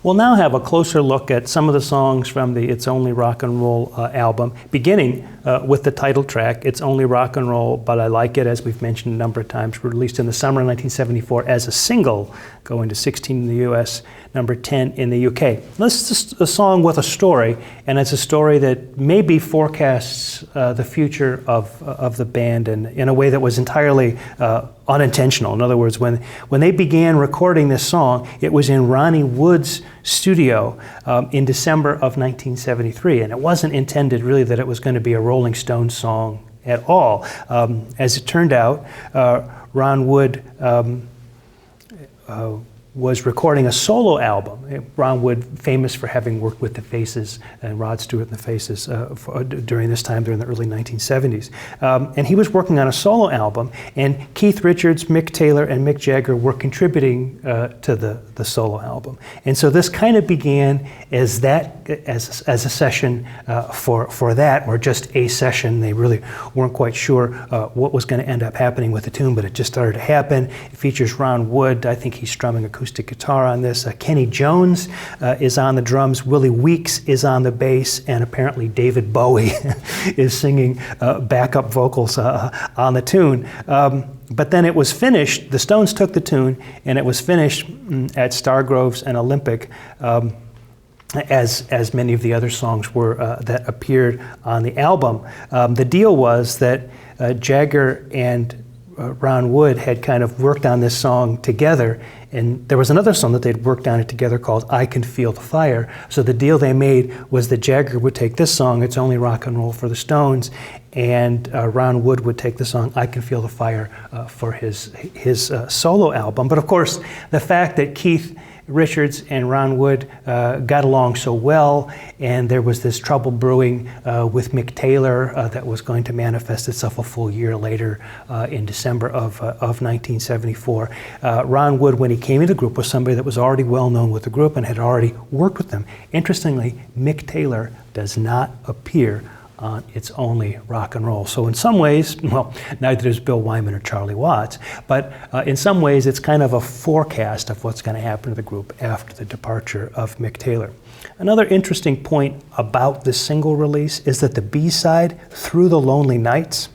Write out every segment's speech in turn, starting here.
We'll now have a closer look at some of the songs from the It's Only Rock and Roll album, beginning with the title track, It's Only Rock and Roll, But I Like It, as we've mentioned a number of times, released in the summer of 1974 as a single, going to 16 in the US, number 10 in the UK. This is just a song with a story, and it's a story that maybe forecasts the future of the band in a way that was entirely unintentional. In other words, when they began recording this song, it was in Ronnie Wood's studio in December of 1973, and it wasn't intended really that it was going to be a Rolling Stones song at all. As it turned out, Ron Wood was recording a solo album. Ron Wood, famous for having worked with the Faces and Rod Stewart and the Faces during this time, during the early 1970s. And he was working on a solo album, and Keith Richards, Mick Taylor, and Mick Jagger were contributing to the solo album. And so this kind of began as a session for that, or just a session. They really weren't quite sure what was going to end up happening with the tune, but it just started to happen. It features Ron Wood. I think he's strumming acoustic guitar on this. Kenny Jones is on the drums. Willie Weeks is on the bass, and apparently David Bowie is singing backup vocals on the tune. But then it was finished. The Stones took the tune, and it was finished at Stargroves and Olympic, as many of the other songs were that appeared on the album. The deal was that Jagger and Ron Wood had kind of worked on this song together, and there was another song that they'd worked on it together called I Can Feel the Fire. So the deal they made was that Jagger would take this song, It's Only Rock and Roll, for the Stones, and Ron Wood would take the song I Can Feel the Fire for his solo album. But of course, the fact that Keith Richards and Ron Wood got along so well, and there was this trouble brewing with Mick Taylor that was going to manifest itself a full year later in December of 1974. Ron Wood, when he came into the group, was somebody that was already well known with the group and had already worked with them. Interestingly, Mick Taylor does not appear on It's Only Rock and Roll. So in some ways, well, neither does Bill Wyman or Charlie Watts, but in some ways it's kind of a forecast of what's going to happen to the group after the departure of Mick Taylor. Another interesting point about this single release is that the B-side, Through the Lonely Nights,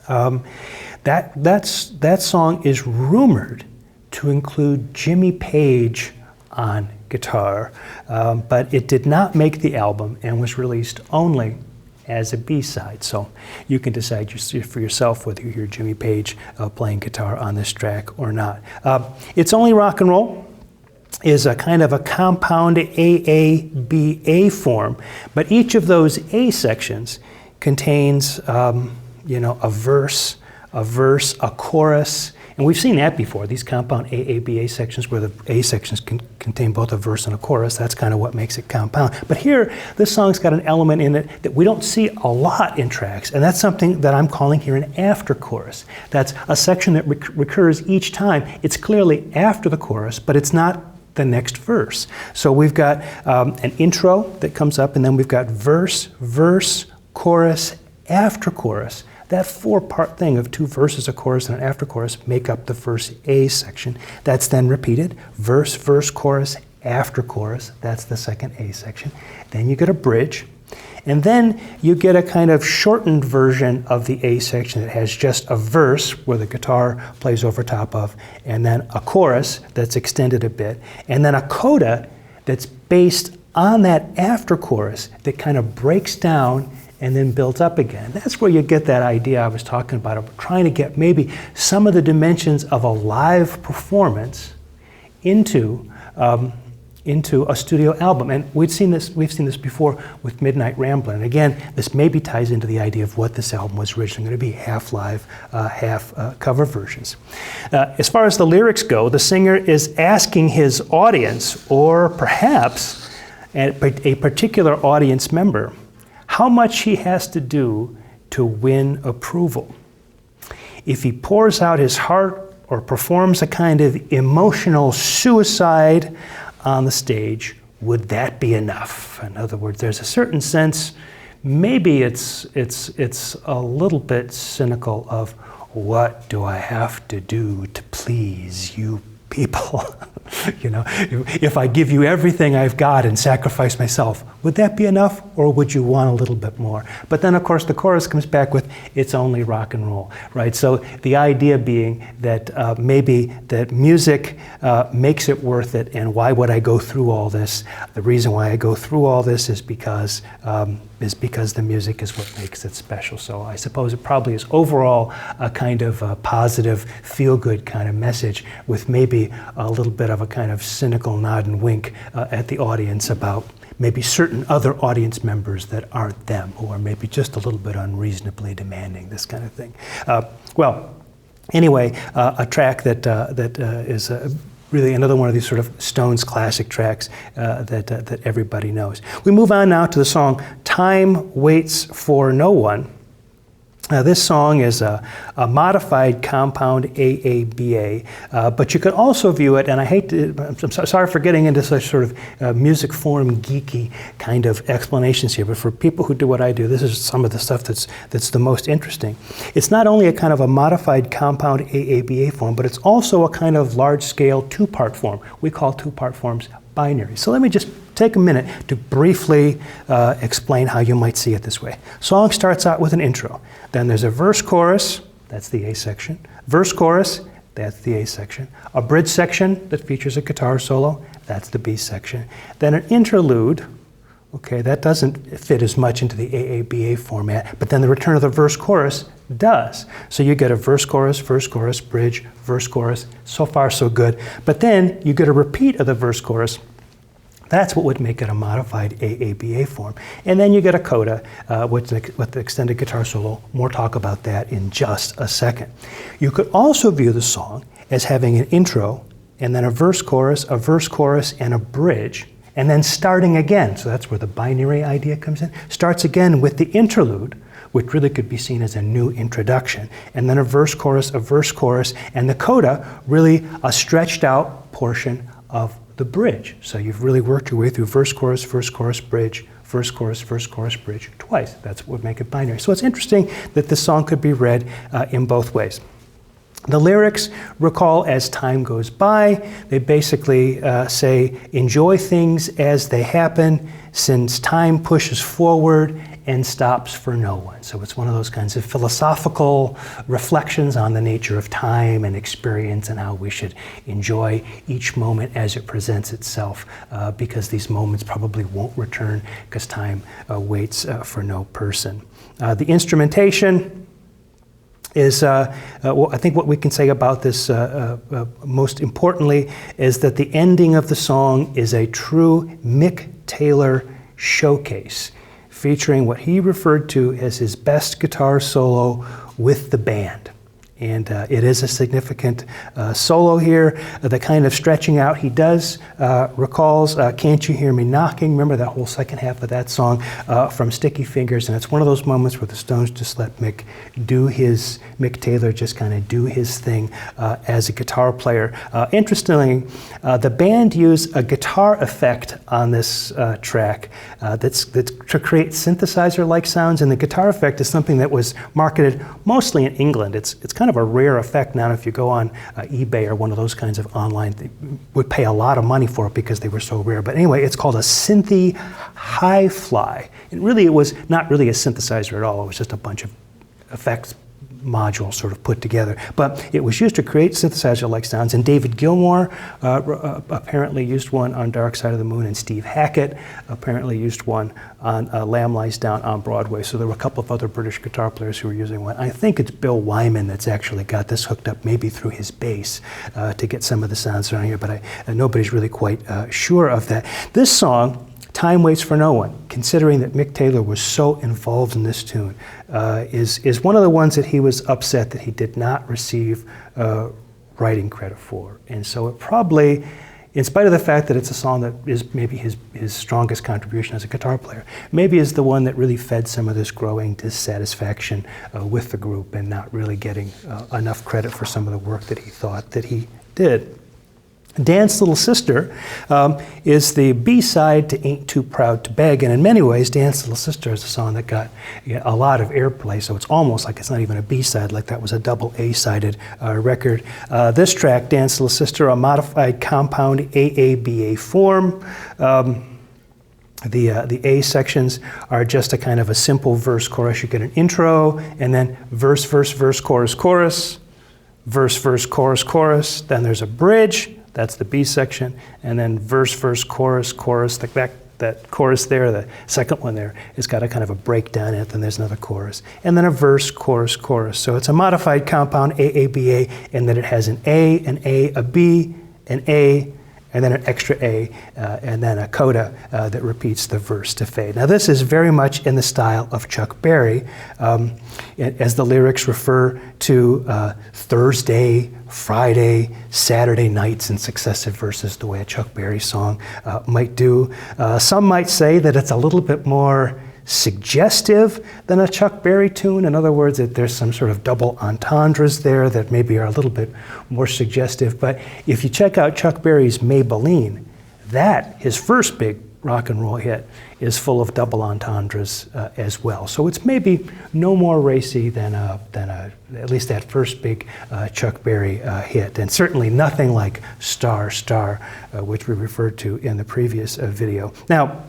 that song is rumored to include Jimmy Page on guitar, but it did not make the album and was released only as a B-side. So you can decide for yourself whether you hear Jimmy Page playing guitar on this track or not. It's Only Rock and Roll is a kind of a compound AABA form, but each of those A sections contains a verse, a chorus, and we've seen that before, these compound AABA sections where the A sections can contain both a verse and a chorus. That's kind of what makes it compound. But here, this song's got an element in it that we don't see a lot in tracks, and that's something that I'm calling here an after chorus. That's a section that recurs each time. It's clearly after the chorus, but it's not the next verse. So we've got an intro that comes up, and then we've got verse, chorus, after chorus. That four-part thing of two verses, a chorus, and an after chorus make up the first A section. That's then repeated, verse, chorus, after chorus. That's the second A section. Then you get a bridge, and then you get a kind of shortened version of the A section that has just a verse where the guitar plays over top of, and then a chorus that's extended a bit, and then a coda that's based on that after chorus that kind of breaks down and then built up again. That's where you get that idea I was talking about of trying to get maybe some of the dimensions of a live performance into a studio album. And we've seen this before with Midnight Rambler. And again, this maybe ties into the idea of what this album was originally going to be, half live, half cover versions. As far as the lyrics go, the singer is asking his audience, or perhaps a particular audience member, how much he has to do to win approval. If he pours out his heart or performs a kind of emotional suicide on the stage, would that be enough? In other words, there's a certain sense, maybe it's a little bit cynical of, what do I have to do to please you people. You know, if I give you everything I've got and sacrifice myself, would that be enough, or would you want a little bit more? But then, of course, the chorus comes back with, it's only rock and roll, right? So the idea being that maybe that music makes it worth it, and why would I go through all this? The reason why I go through all this is because the music is what makes it special. So I suppose it probably is overall a kind of a positive, feel-good kind of message, with maybe a little bit of a kind of cynical nod and wink at the audience about maybe certain other audience members that aren't them, who are maybe just a little bit unreasonably demanding, this kind of thing. Well, anyway, a track that is really another one of these sort of Stones classic tracks that everybody knows. We move on now to the song Time Waits for No One. This song is a modified compound AABA, but you could also view it, and I'm sorry for getting into such sort of music form geeky kind of explanations here, but for people who do what I do, this is some of the stuff that's the most interesting. It's not only a kind of a modified compound AABA form, but it's also a kind of large-scale two-part form. We call two-part forms binary. So let me just take a minute to briefly explain how you might see it this way. Song starts out with an intro. Then there's a verse chorus, that's the A section. Verse chorus, that's the A section. A bridge section that features a guitar solo, that's the B section. Then an interlude, okay, that doesn't fit as much into the AABA format, but then the return of the verse chorus does. So you get a verse chorus, bridge, verse chorus. So far so good. But then you get a repeat of the verse chorus. That's what would make it a modified AABA form. And then you get a coda with the extended guitar solo. More talk about that in just a second. You could also view the song as having an intro, and then a verse chorus, and a bridge, and then starting again. So that's where the binary idea comes in. Starts again with the interlude, which really could be seen as a new introduction, and then a verse chorus, and the coda, really a stretched out portion of the bridge. So you've really worked your way through verse, chorus, bridge, verse, chorus, bridge twice. That's what would make it binary. So it's interesting that this song could be read in both ways. The lyrics recall as time goes by. They basically say, enjoy things as they happen, since time pushes forward and stops for no one. So it's one of those kinds of philosophical reflections on the nature of time and experience, and how we should enjoy each moment as it presents itself, because these moments probably won't return, because time waits for no person. The instrumentation is, well, I think what we can say about this most importantly is that the ending of the song is a true Mick Taylor showcase, featuring what he referred to as his best guitar solo with the band. And it is a significant solo here, the kind of stretching out he does recalls Can't You Hear Me Knocking? Remember that whole second half of that song from Sticky Fingers, and it's one of those moments where the Stones just let Mick Taylor just kind of do his thing as a guitar player. Interestingly, the band used a guitar effect on this track that's to create synthesizer-like sounds, and the guitar effect is something that was marketed mostly in England. It's kind of a rare effect now. If you go on eBay or one of those kinds of online, they would pay a lot of money for it because they were so rare. But anyway, it's called a Synthy Hi-Fly. And really, it was not really a synthesizer at all. It was just a bunch of effects modules sort of put together. But it was used to create synthesizer-like sounds, and David Gilmour apparently used one on Dark Side of the Moon, and Steve Hackett apparently used one on Lamb Lies Down on Broadway. So there were a couple of other British guitar players who were using one. I think it's Bill Wyman that's actually got this hooked up, maybe through his bass, to get some of the sounds around here, but nobody's really quite sure of that. This song, Time Waits for No One, considering that Mick Taylor was so involved in this tune, is one of the ones that he was upset that he did not receive writing credit for. And so it probably, in spite of the fact that it's a song that is maybe his strongest contribution as a guitar player, maybe is the one that really fed some of this growing dissatisfaction with the group, and not really getting enough credit for some of the work that he thought that he did. Dance Little Sister is the B-side to Ain't Too Proud to Beg, and in many ways, Dance Little Sister is a song that got a lot of airplay, so it's almost like it's not even a B-side, like that was a double A-sided record. This track, Dance Little Sister, a modified compound AABA form. The A sections are just a kind of a simple verse chorus. You get an intro, and then verse, verse, verse, chorus, chorus, verse, verse, chorus, chorus. Then there's a bridge. That's the B section, and then verse, verse, chorus, chorus. That chorus there, the second one there, has got a kind of a breakdown in it. Then there's another chorus, and then a verse, chorus, chorus. So it's a modified compound AABA, in that it has an A, a B, an A, and then an extra A, and then a coda that repeats the verse to fade. Now this is very much in the style of Chuck Berry, as the lyrics refer to Thursday, Friday, Saturday nights in successive verses, the way a Chuck Berry song might do. Some might say that it's a little bit more suggestive than a Chuck Berry tune. In other words, that there's some sort of double entendres there that maybe are a little bit more suggestive. But if you check out Chuck Berry's Maybelline, his first big rock and roll hit, is full of double entendres as well. So it's maybe no more racy than at least that first big Chuck Berry hit, and certainly nothing like Star, Star, which we referred to in the previous video. Now,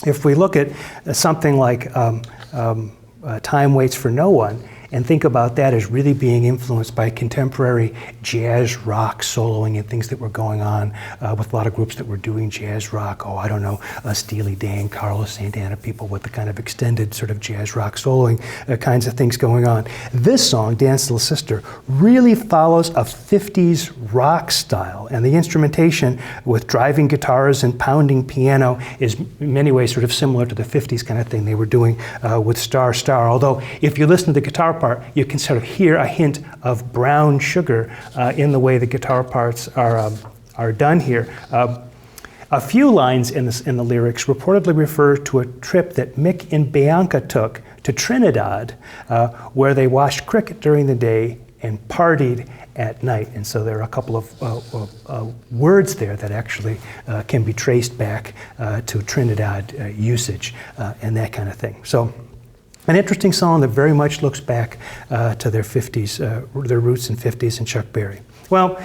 if we look at something like Time Waits for No One, and think about that as really being influenced by contemporary jazz rock soloing and things that were going on with a lot of groups that were doing jazz rock. Oh, I don't know, Steely Dan, Carlos Santana, people with the kind of extended sort of jazz rock soloing kinds of things going on. This song, Dance Little Sister, really follows a 50s rock style, and the instrumentation with driving guitars and pounding piano is in many ways sort of similar to the 50s kind of thing they were doing with Star, Star. Although if you listen to the guitar part, you can sort of hear a hint of brown sugar in the way the guitar parts are done here. A few lines in the lyrics reportedly refer to a trip that Mick and Bianca took to Trinidad, where they watched cricket during the day and partied at night. And so there are a couple of words there that actually can be traced back to Trinidad usage and that kind of thing. So an interesting song that very much looks back to their 50s, their roots in 50s and Chuck Berry. Well,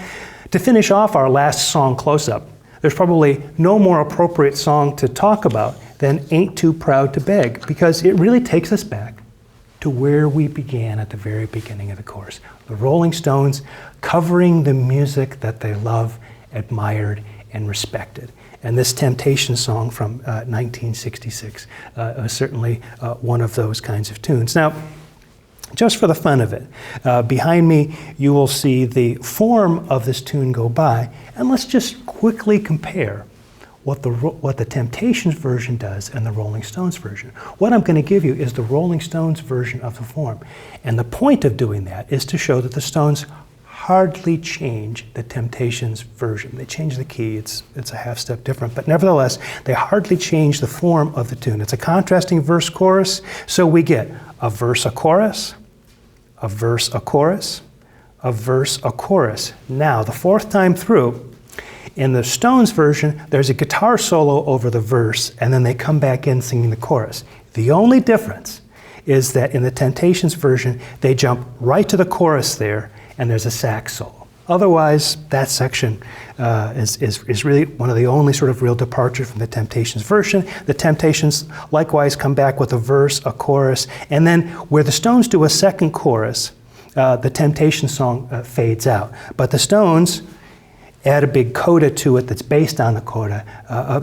to finish off our last song close-up, there's probably no more appropriate song to talk about than Ain't Too Proud to Beg, because it really takes us back to where we began at the very beginning of the course. The Rolling Stones covering the music that they love, admired, and respected. And this Temptation song from 1966 is certainly one of those kinds of tunes. Now, just for the fun of it, behind me you will see the form of this tune go by, and let's just quickly compare what the Temptations version does and the Rolling Stones version. What I'm going to give you is the Rolling Stones version of the form, and the point of doing that is to show that the Stones hardly change the Temptations version. They change the key, it's a half step different, but nevertheless, they hardly change the form of the tune. It's a contrasting verse chorus, so we get a verse, a chorus, a verse, a chorus, a verse, a chorus. Now, the fourth time through, in the Stones version, there's a guitar solo over the verse, and then they come back in singing the chorus. The only difference is that in the Temptations version, they jump right to the chorus there, and there's a sax solo. Otherwise, that section is really one of the only sort of real departure from the Temptations version. The Temptations likewise come back with a verse, a chorus, and then where the Stones do a second chorus, the Temptations song fades out. But the Stones add a big coda to it that's based on the coda,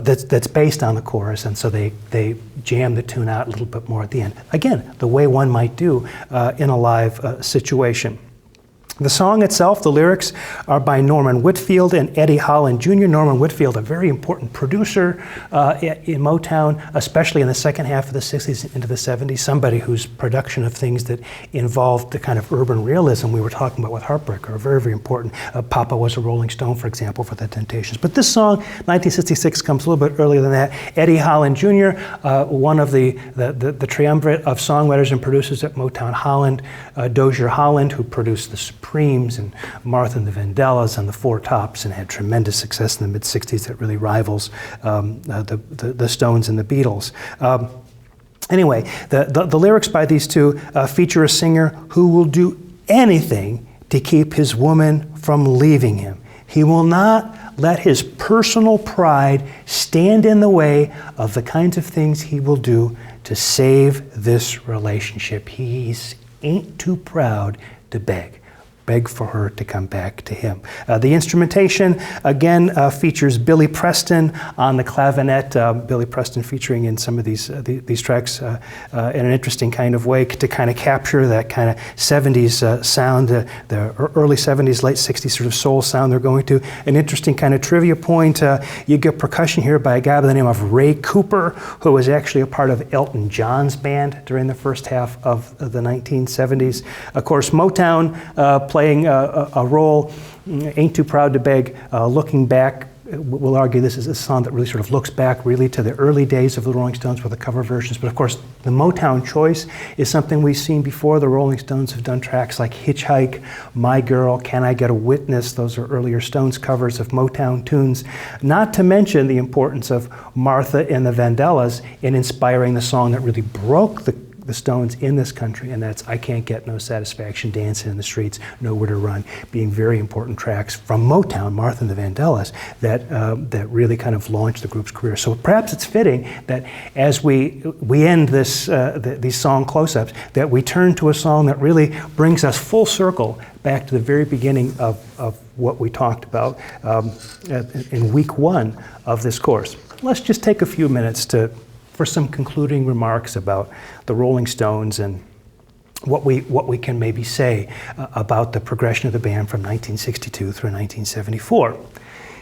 that's based on the chorus, and so they jam the tune out a little bit more at the end. Again, the way one might do in a live situation. The song itself, the lyrics, are by Norman Whitfield and Eddie Holland Jr. Norman Whitfield, a very important producer in Motown, especially in the second half of the 60s into the 70s, somebody whose production of things that involved the kind of urban realism we were talking about with Heartbreaker are very, very important. Papa Was a Rolling Stone, for example, for the Temptations. But this song, 1966, comes a little bit earlier than that. Eddie Holland Jr., one of the triumvirate of songwriters and producers at Motown, Holland, Dozier Holland, who produced the Supremes and Martha and the Vandellas and the Four Tops, and had tremendous success in the mid-60s that really rivals the Stones and the Beatles. Anyway, the lyrics by these two feature a singer who will do anything to keep his woman from leaving him. He will not let his personal pride stand in the way of the kinds of things he will do to save this relationship. He ain't too proud to beg for her to come back to him. The instrumentation, again, features Billy Preston on the clavinet. Billy Preston featuring in some of these tracks in an interesting kind of way to kind of capture that kind of 70s sound, the early 70s, late 60s sort of soul sound they're going to. An interesting kind of trivia point, you get percussion here by a guy by the name of Ray Cooper, who was actually a part of Elton John's band during the first half of the 1970s. Of course, Motown playing a role. Ain't Too Proud to Beg, looking back, we'll argue this is a song that really sort of looks back really to the early days of the Rolling Stones with the cover versions. But of course, the Motown choice is something we've seen before. The Rolling Stones have done tracks like Hitchhike, My Girl, Can I Get a Witness? Those are earlier Stones covers of Motown tunes. Not to mention the importance of Martha and the Vandellas in inspiring the song that really broke the Stones in this country, and that's I Can't Get No Satisfaction, Dancing in the Streets, Nowhere to Run, being very important tracks from Motown, Martha and the Vandellas, that really kind of launched the group's career. So perhaps it's fitting that as we end these song close-ups, that we turn to a song that really brings us full circle back to the very beginning of what we talked about in week one of this course. Let's just take a few minutes for some concluding remarks about the Rolling Stones and what we can maybe say about the progression of the band from 1962 through 1974.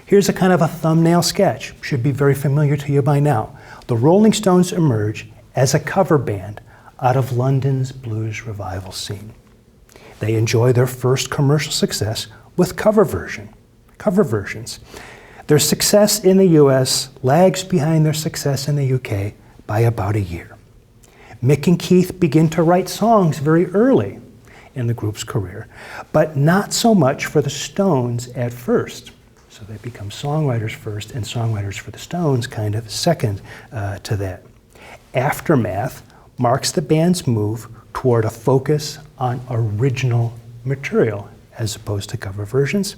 Here's a kind of a thumbnail sketch. Should be very familiar to you by now. The Rolling Stones emerge as a cover band out of London's blues revival scene. They enjoy their first commercial success with cover versions. Their success in the US lags behind their success in the UK by about a year. Mick and Keith begin to write songs very early in the group's career, but not so much for the Stones at first. So they become songwriters first and songwriters for the Stones kind of second to that. Aftermath marks the band's move toward a focus on original material as opposed to cover versions.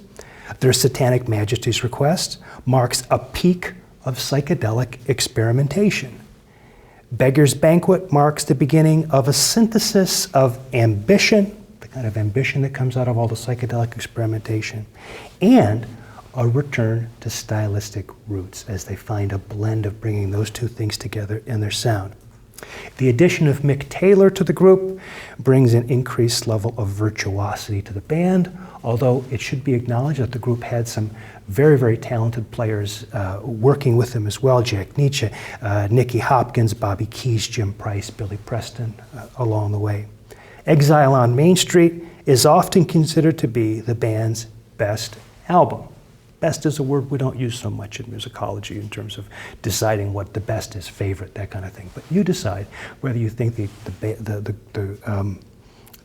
Their Satanic Majesty's Request marks a peak of psychedelic experimentation. Beggar's Banquet marks the beginning of a synthesis of ambition, the kind of ambition that comes out of all the psychedelic experimentation, and a return to stylistic roots as they find a blend of bringing those two things together in their sound. The addition of Mick Taylor to the group brings an increased level of virtuosity to the band, although it should be acknowledged that the group had some very, very talented players working with them as well. Jack Nietzsche, Nicky Hopkins, Bobby Keys, Jim Price, Billy Preston along the way. Exile on Main Street is often considered to be the band's best album. Best is a word we don't use so much in musicology in terms of deciding what the best is, favorite, that kind of thing. But you decide whether you think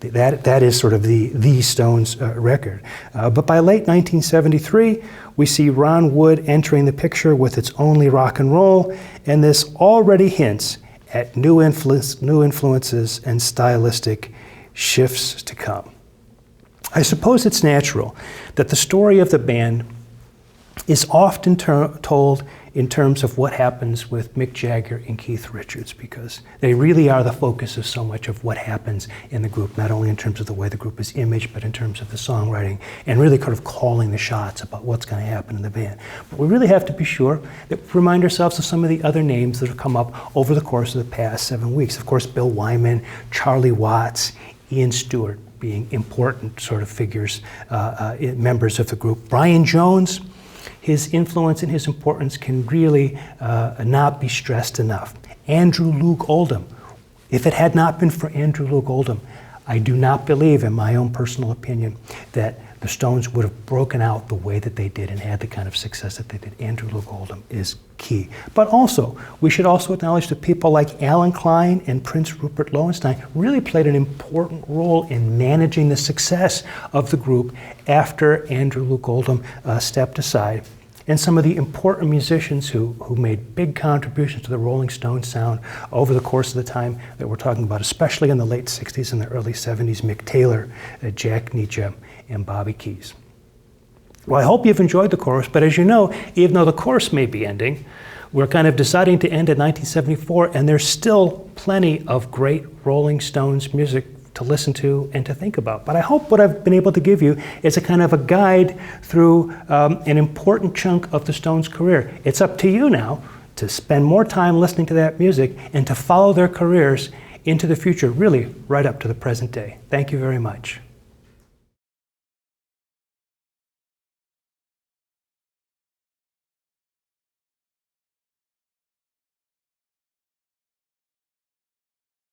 that is sort of the Stones record. But by late 1973, we see Ron Wood entering the picture with It's Only Rock and Roll, and this already hints at new influences and stylistic shifts to come. I suppose it's natural that the story of the band is often told in terms of what happens with Mick Jagger and Keith Richards, because they really are the focus of so much of what happens in the group, not only in terms of the way the group is imaged, but in terms of the songwriting and really kind of calling the shots about what's going to happen in the band. But we really have to be sure that we remind ourselves of some of the other names that have come up over the course of the past 7 weeks. Of course, Bill Wyman, Charlie Watts, Ian Stewart being important sort of figures, members of the group. Brian Jones, his influence and his importance can really not be stressed enough. Andrew Loog Oldham. If it had not been for Andrew Loog Oldham, I do not believe, in my own personal opinion, that the Stones would have broken out the way that they did and had the kind of success that they did. Andrew Loog Oldham is key. But also, we should also acknowledge that people like Alan Klein and Prince Rupert Lowenstein really played an important role in managing the success of the group after Andrew Loog Oldham stepped aside. And some of the important musicians who made big contributions to the Rolling Stones sound over the course of the time that we're talking about, especially in the late 60s and the early 70s, Mick Taylor, Jack Nietzsche, and Bobby Keys. Well, I hope you've enjoyed the chorus, but as you know, even though the chorus may be ending, we're kind of deciding to end in 1974, and there's still plenty of great Rolling Stones music to listen to and to think about. But I hope what I've been able to give you is a kind of a guide through an important chunk of the Stones' career. It's up to you now to spend more time listening to that music and to follow their careers into the future, really right up to the present day. Thank you very much.